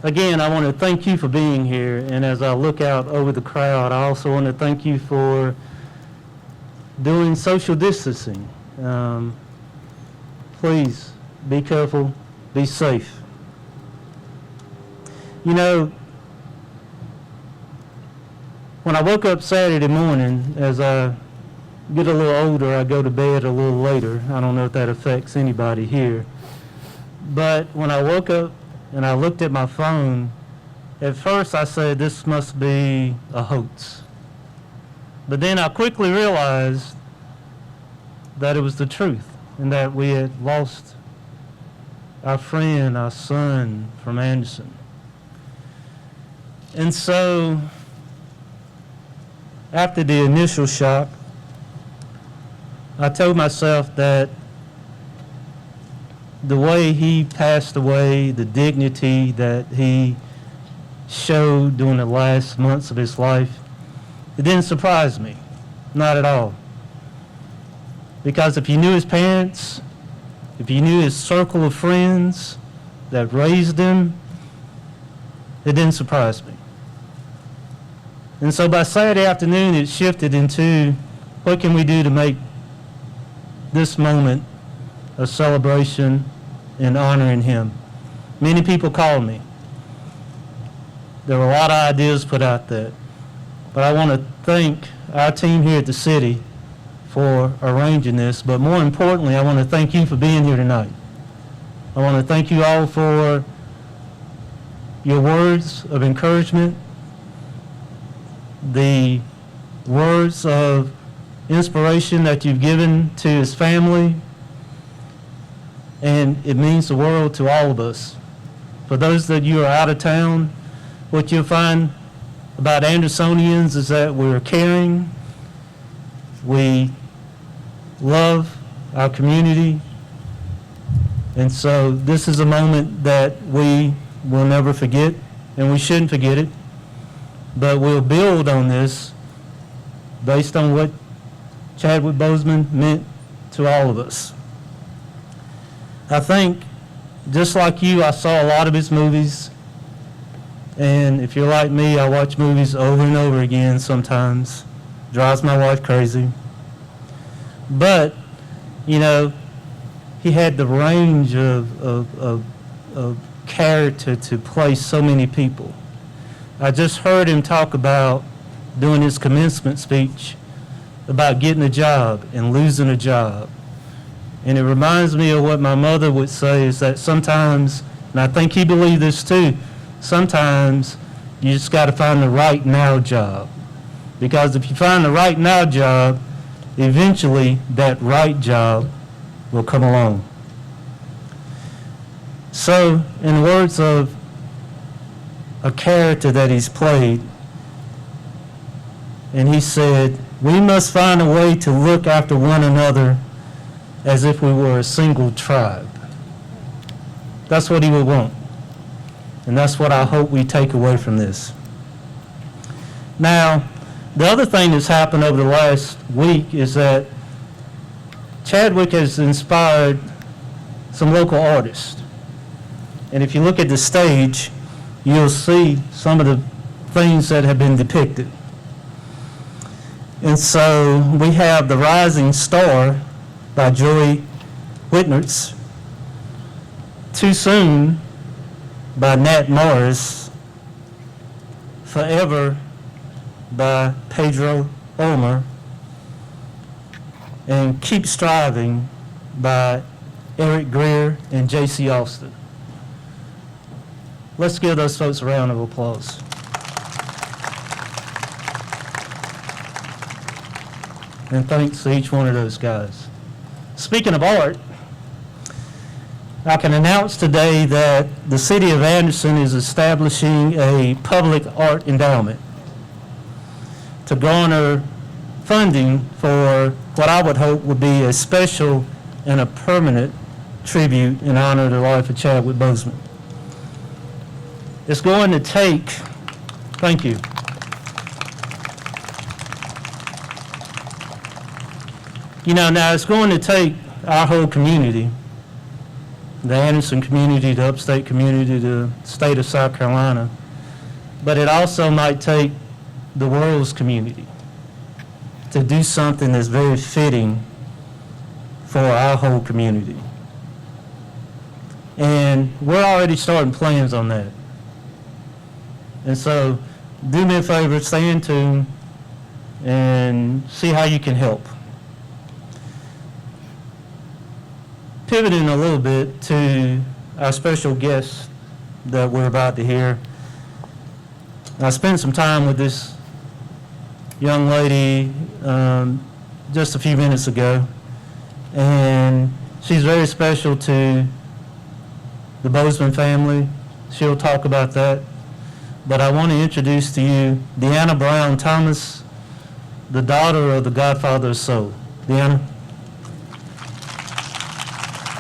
Again, I want to thank you for being here, and as I look out over the crowd, I also want to thank you for doing social distancing. Please be careful, be safe. You know, when I woke up Saturday morning, as I get a little older, I go to bed a little later. I don't know if that affects anybody here. But when I woke up and I looked at my phone, at first I said, this must be a hoax. But then I quickly realized that it was the truth and that we had lost our friend, our son from Anderson. And so, after the initial shock, I told myself that the way he passed away, the dignity that he showed during the last months of his life, it didn't surprise me, not at all. Because if you knew his parents, if you knew his circle of friends that raised him, it didn't surprise me. And so by Saturday afternoon, it shifted into what can we do to make this moment a celebration and honoring him. Many people called me. There were a lot of ideas put out there. But I want to thank our team here at the city for arranging this. But more importantly, I want to thank you for being here tonight. I want to thank you all for your words of encouragement, the words of inspiration that you've given to his family, and it means the world to all of us. For those that you are out of town, what you'll find about Andersonians is that we're caring, we love our community, and so this is a moment that we will never forget, and we shouldn't forget it, but we'll build on this based on what Chadwick Boseman meant to all of us. I think, just like you, I saw a lot of his movies, and if you're like me, I watch movies over and over again sometimes. Drives my wife crazy. But, you know, he had the range of character to play so many people. I just heard him talk about, doing his commencement speech, about getting a job and losing a job. And it reminds me of what my mother would say, is that sometimes, and I think he believed this too, sometimes you just got to find the right now job. Because if you find the right now job, eventually that right job will come along. So, in the words of a character that he's played, and he said, we must find a way to look after one another as if we were a single tribe. That's what he would want. And that's what I hope we take away from this. Now, the other thing that's happened over the last week is that Chadwick has inspired some local artists. And if you look at the stage, you'll see some of the things that have been depicted. And so we have The Rising Star by Joy Whitnerts, Too Soon by Nat Morris, Forever by Pedro Ulmer, and Keep Striving by Eric Greer and J.C. Austin. Let's give those folks a round of applause. And thanks to each one of those guys. Speaking of art, I can announce today that the city of Anderson is establishing a public art endowment to garner funding for what I would hope would be a special and a permanent tribute in honor of the life of Chadwick Boseman. It's going to take, thank you. You know, now it's going to take our whole community the Anderson community, the upstate community, the state of South Carolina. But it also might take the world's community to do something that's very fitting for our whole community. And we're already starting plans on that. And so do me a favor, stay in tune and see how you can help. Pivoting a little bit to our special guest that we're about to hear. I spent some time with this young lady just a few minutes ago, and she's very special to the Boseman family. She'll talk about that. But I want to introduce to you Deanna Brown Thomas, the daughter of the Godfather of Soul. Deanna?